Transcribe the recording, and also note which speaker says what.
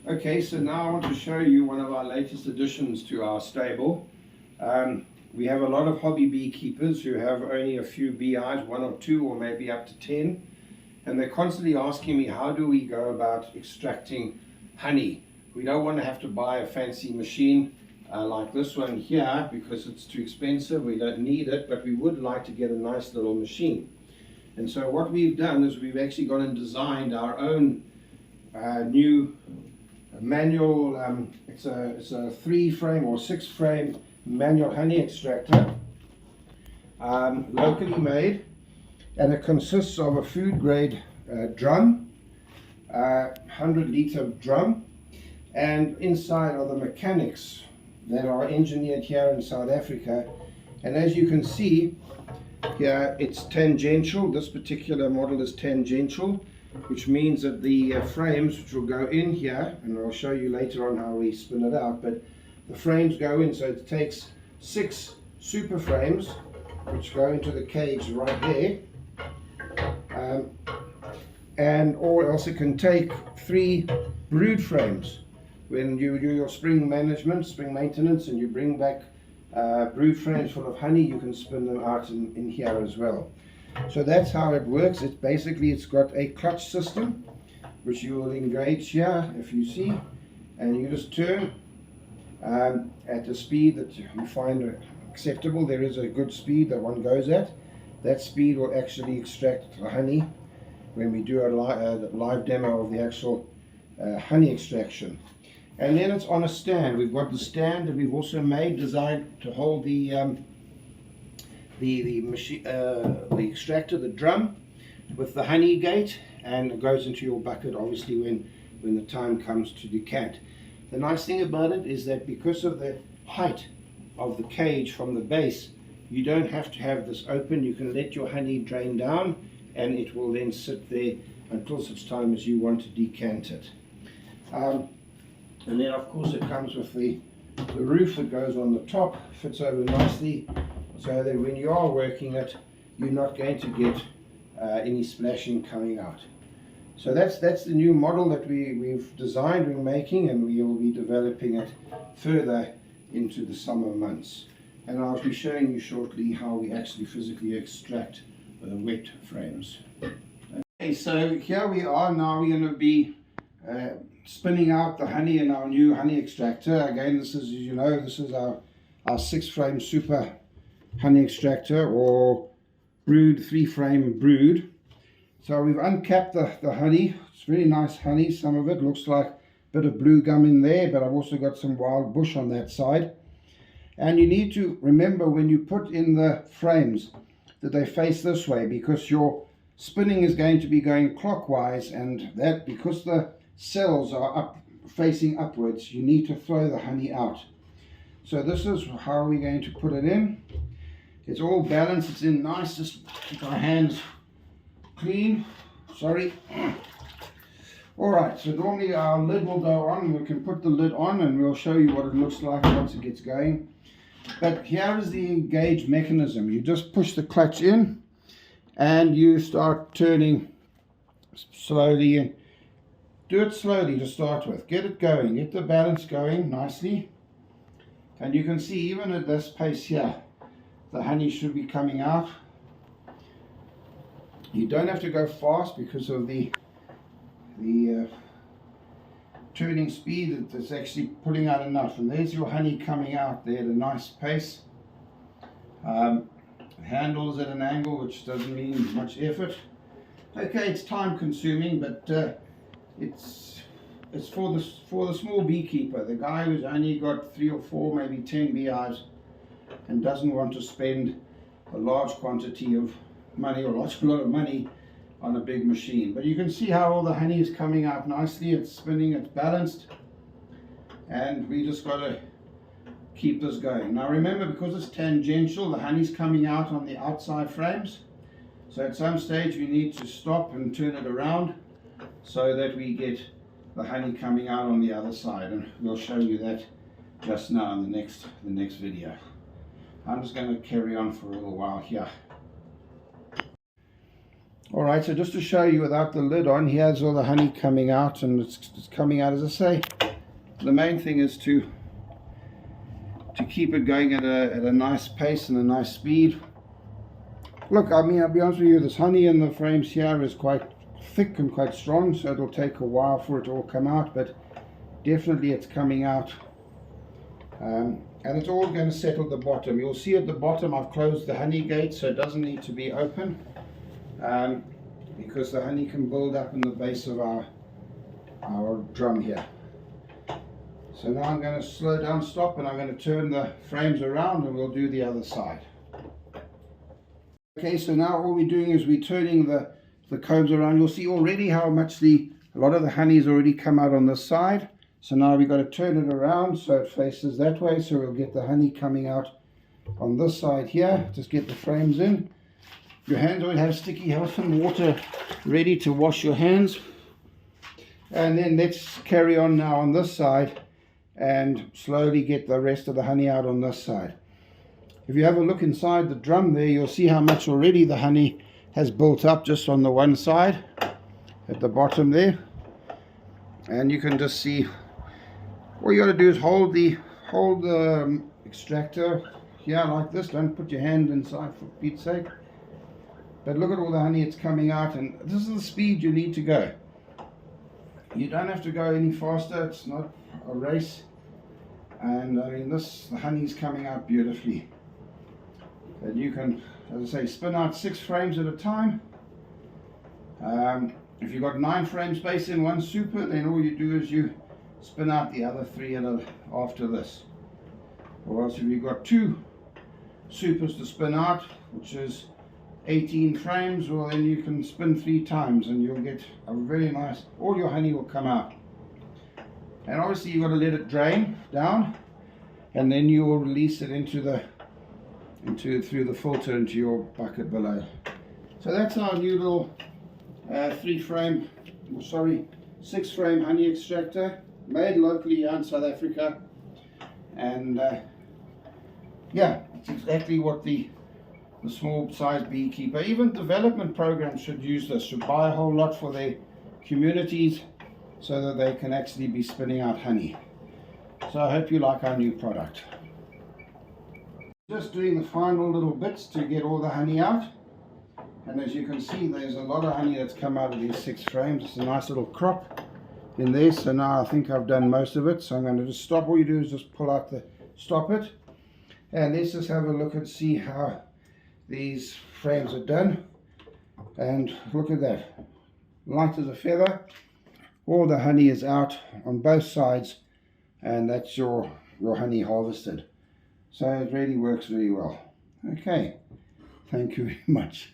Speaker 1: Okay, so now I want to show you one of our latest additions to our stable. We have a lot of hobby beekeepers who have only a few beehives, 1 or 2 or maybe up to 10, and they're constantly asking me, how do we go about extracting honey? We don't want to have to buy a fancy machine like this one here because it's too expensive. We don't need it, but we would like to get a nice little machine. And so what we've done is we've actually gone and designed our own new manual, it's a 3-frame or 6-frame manual honey extractor, locally made, and it consists of a food grade drum, 100-liter drum, and inside are the mechanics that are engineered here in South Africa. And as you can see here, it's tangential. This particular model is tangential, which means that the frames, which will go in here, and I'll show you later on how we spin it out, but the frames go in, so it takes 6 super frames which go into the cage right there, and or else it can take 3 brood frames. When you do your spring management, spring maintenance, and you bring back brood frames full of honey, you can spin them out in here as well. So that's how it works. It's basically, it's got a clutch system which you will engage here, if you see, and you just turn at the speed that you find acceptable. There is a good speed that one goes at. That speed will actually extract the honey when we do a live demo of the actual honey extraction. And then it's on a stand. We've got the stand that we've also made, designed to hold the machine, the extractor, the drum, with the honey gate, and it goes into your bucket obviously when the time comes to decant. The nice thing about it is that because of the height of the cage from the base, you don't have to have this open. You can let your honey drain down and it will then sit there until such time as you want to decant it. And then of course it comes with the roof that goes on the top, fits over nicely, so that when you are working it, you're not going to get any splashing coming out. So that's the new model that we've designed, we're making, and we will be developing it further into the summer months. And I'll be showing you shortly how we actually physically extract the wet frames. Okay, so here we are now. We're going to be spinning out the honey in our new honey extractor. Again, this is, as you know, this is our 6-frame super honey extractor, or brood 3-frame brood. So we've uncapped the honey. It's very nice honey. Some of it looks like a bit of blue gum in there, but I've also got some wild bush on that side. And you need to remember when you put in the frames that they face this way, because your spinning is going to be going clockwise, and that because the cells are facing upwards, you need to throw the honey out. So this is how we're going to put it in. It's all balanced, it's in nice. Just keep our hands clean. Sorry. Alright, so normally our lid will go on. We can put the lid on and we'll show you what it looks like once it gets going. But here is the engage mechanism. You just push the clutch in and you start turning slowly in. Do it slowly to start with. Get it going. Get the balance going nicely. And you can see even at this pace here, the honey should be coming out. You don't have to go fast because of the turning speed. It's actually putting out enough. And there's your honey coming out there at a nice pace. The handle is at an angle, which doesn't mean much effort. Okay, it's time consuming, but it's for the small beekeeper, the guy who's only got 3 or 4, maybe 10 beehives, and doesn't want to spend a large quantity of money or a lot of money on a big machine. But you can see how all the honey is coming out nicely. It's spinning, it's balanced, and we just got to keep this going. Now remember, because it's tangential, the honey's coming out on the outside frames, so at some stage we need to stop and turn it around so that we get the honey coming out on the other side, and we'll show you that just now in the next video. I'm just going to carry on for a little while here. Alright, so just to show you without the lid on, here's all the honey coming out, and it's coming out, as I say, the main thing is to keep it going at a nice pace and a nice speed. Look, I mean, I'll be honest with you, this honey in the frames here is quite thick and quite strong, so it'll take a while for it to all come out, but definitely it's coming out. And it's all going to settle at the bottom. You'll see at the bottom I've closed the honey gate, so it doesn't need to be open, because the honey can build up in the base of our drum here. So now I'm going to slow down, stop, and I'm going to turn the frames around and we'll do the other side. Okay, so now all we're doing is we're turning the combs around. You'll see already how much a lot of the honey has already come out on this side. So now we've got to turn it around so it faces that way, so we'll get the honey coming out on this side here. Just get the frames in. Your hands always have sticky, have some water ready to wash your hands. And then let's carry on now on this side and slowly get the rest of the honey out on this side. If you have a look inside the drum there, you'll see how much already the honey has built up just on the one side at the bottom there. And you can just see, all you got to do is hold the extractor here like this. Don't put your hand inside, for Pete's sake. But look at all the honey it's coming out, and this is the speed you need to go. You don't have to go any faster. It's not a race. And I mean, the honey's coming out beautifully. And you can, as I say, spin out 6 frames at a time. If you've got 9 frame space in one super, then all you do is you spin out the other 3 after this. Or else if you've got 2 supers to spin out, which is 18 frames, well then you can spin 3 times and you'll get a very nice, all your honey will come out. And obviously you've got to let it drain down, and then you will release it through the filter into your bucket below. So that's our new little 6 frame honey extractor, made locally here in South Africa. And yeah, it's exactly what the small size beekeeper, even development programs should use this, should buy a whole lot for their communities so that they can actually be spinning out honey. So I hope you like our new product. Just doing the final little bits to get all the honey out. And as you can see, there's a lot of honey that's come out of these 6 frames. It's a nice little crop in there. So now I think I've done most of it. So I'm going to just stop. All you do is just pull out stop it. And let's just have a look and see how these frames are done. And look at that. Light as a feather. All the honey is out on both sides. And that's your honey harvested. So it really works very well. Okay. Thank you very much.